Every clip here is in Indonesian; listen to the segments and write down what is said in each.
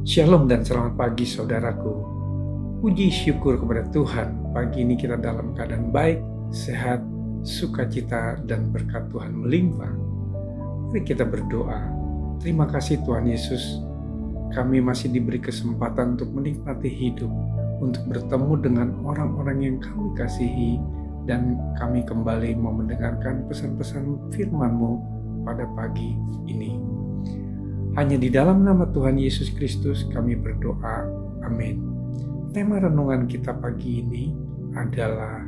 Shalom dan selamat pagi saudaraku. Puji syukur kepada Tuhan, pagi ini kita dalam keadaan baik, sehat, sukacita dan berkat Tuhan melimpah. Mari kita berdoa. Terima kasih Tuhan Yesus, kami masih diberi kesempatan untuk menikmati hidup, untuk bertemu dengan orang-orang yang kami kasihi, dan kami kembali mau mendengarkan pesan-pesan firman-Mu pada pagi ini. Hanya di dalam nama Tuhan Yesus Kristus kami berdoa. Amin. Tema renungan kita pagi ini adalah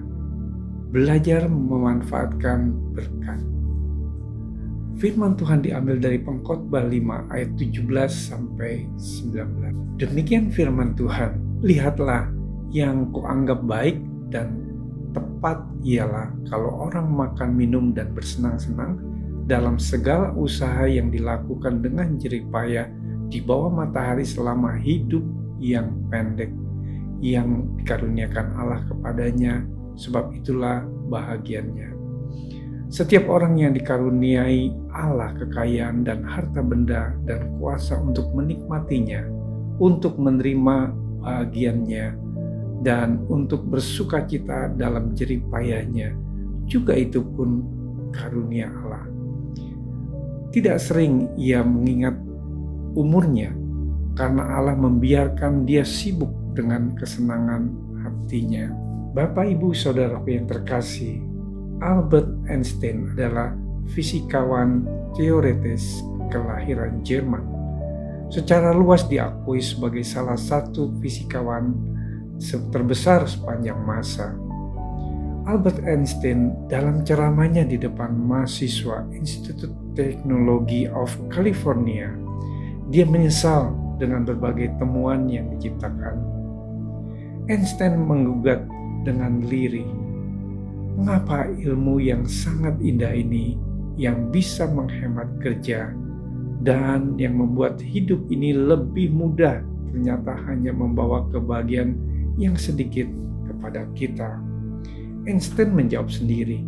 belajar memanfaatkan berkat. Firman Tuhan diambil dari Pengkhotbah 5 ayat 17 sampai 19. Demikian firman Tuhan, lihatlah yang kuanggap baik dan tepat ialah kalau orang makan, minum dan bersenang-senang dalam segala usaha yang dilakukan dengan jerih payah di bawah matahari selama hidup yang pendek yang dikaruniakan Allah kepadanya, sebab itulah bahagianya. Setiap orang yang dikaruniai Allah kekayaan dan harta benda dan kuasa untuk menikmatinya, untuk menerima bahagiannya, dan untuk bersukacita dalam jerih payahnya, juga itu pun karunia Allah. Tidak sering ia mengingat umurnya, karena Allah membiarkan dia sibuk dengan kesenangan hatinya. Bapak, Ibu, Saudaraku yang terkasih, Albert Einstein adalah fisikawan teoritis kelahiran Jerman. Secara luas diakui sebagai salah satu fisikawan terbesar sepanjang masa. Albert Einstein dalam ceramahnya di depan mahasiswa Institut Teknologi of California, dia menyesal dengan berbagai temuan yang diciptakan. Einstein menggugat dengan lirih, mengapa ilmu yang sangat indah ini yang bisa menghemat kerja dan yang membuat hidup ini lebih mudah ternyata hanya membawa kebahagiaan yang sedikit kepada kita. Einstein menjawab sendiri,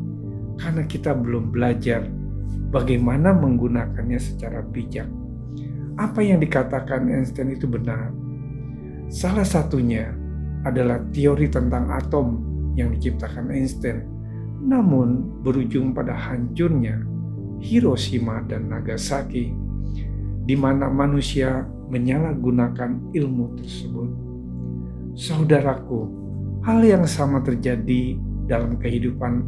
karena kita belum belajar bagaimana menggunakannya secara bijak. Apa yang dikatakan Einstein itu benar. Salah satunya adalah teori tentang atom yang diciptakan Einstein, namun berujung pada hancurnya Hiroshima dan Nagasaki, di mana manusia menyalahgunakan ilmu tersebut. Saudaraku, hal yang sama terjadi dalam kehidupan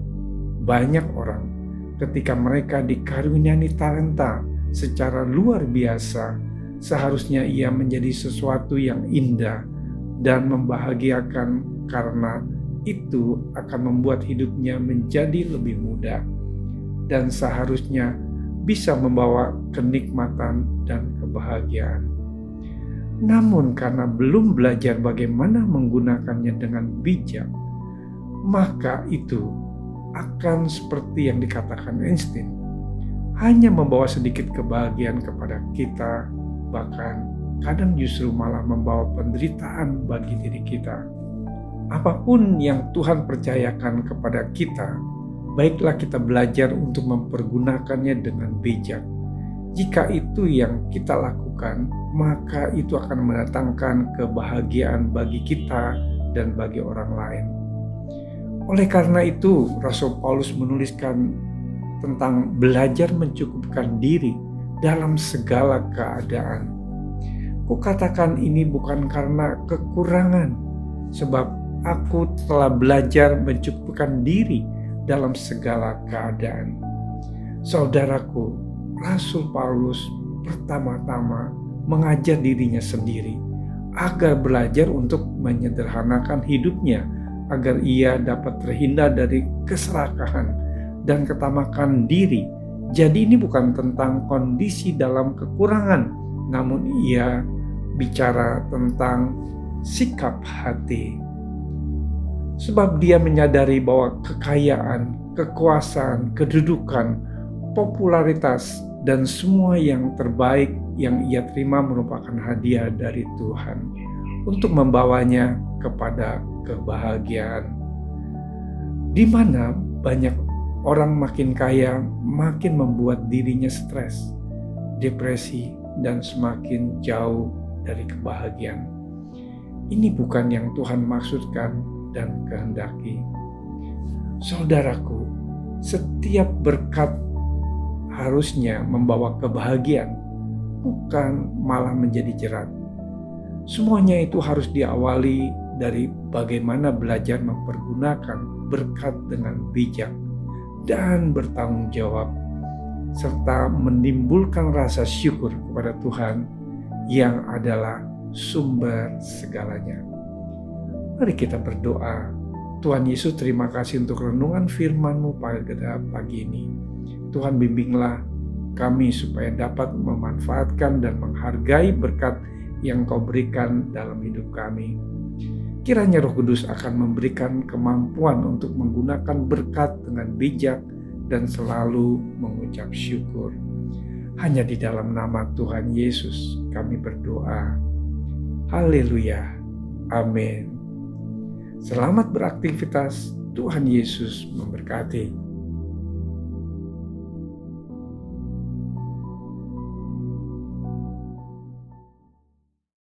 banyak orang ketika mereka dikaruniai talenta secara luar biasa. Seharusnya ia menjadi sesuatu yang indah dan membahagiakan, karena itu akan membuat hidupnya menjadi lebih mudah dan seharusnya bisa membawa kenikmatan dan kebahagiaan. Namun karena belum belajar bagaimana menggunakannya dengan bijak, maka itu akan seperti yang dikatakan Einstein, hanya membawa sedikit kebahagiaan kepada kita, bahkan kadang justru malah membawa penderitaan bagi diri kita. Apapun yang Tuhan percayakan kepada kita, baiklah kita belajar untuk mempergunakannya dengan bijak. Jika itu yang kita lakukan, maka itu akan mendatangkan kebahagiaan bagi kita dan bagi orang lain. Oleh karena itu, Rasul Paulus menuliskan tentang belajar mencukupkan diri dalam segala keadaan. Kukatakan ini bukan karena kekurangan, sebab aku telah belajar mencukupkan diri dalam segala keadaan. Saudaraku, Rasul Paulus pertama-tama mengajar dirinya sendiri agar belajar untuk menyederhanakan hidupnya, agar ia dapat terhindar dari keserakahan dan ketamakan diri. Jadi ini bukan tentang kondisi dalam kekurangan, namun ia bicara tentang sikap hati. Sebab dia menyadari bahwa kekayaan, kekuasaan, kedudukan, popularitas, dan semua yang terbaik yang ia terima merupakan hadiah dari Tuhan untuk membawanya kepada kebahagiaan. Di mana banyak orang makin kaya makin membuat dirinya stres, depresi, dan semakin jauh dari kebahagiaan. Ini bukan yang Tuhan maksudkan dan kehendaki. Saudaraku, setiap berkat harusnya membawa kebahagiaan, bukan malah menjadi jerat. Semuanya itu harus diawali dari bagaimana belajar mempergunakan berkat dengan bijak dan bertanggung jawab, serta menimbulkan rasa syukur kepada Tuhan yang adalah sumber segalanya. Mari kita berdoa. Tuhan Yesus, terima kasih untuk renungan firman-Mu pada pagi ini. Tuhan, bimbinglah kami supaya dapat memanfaatkan dan menghargai berkat yang Kau berikan dalam hidup kami. Kiranya Roh Kudus akan memberikan kemampuan untuk menggunakan berkat dengan bijak dan selalu mengucap syukur. Hanya di dalam nama Tuhan Yesus kami berdoa. Haleluya. Amin. Selamat beraktivitas. Tuhan Yesus memberkati.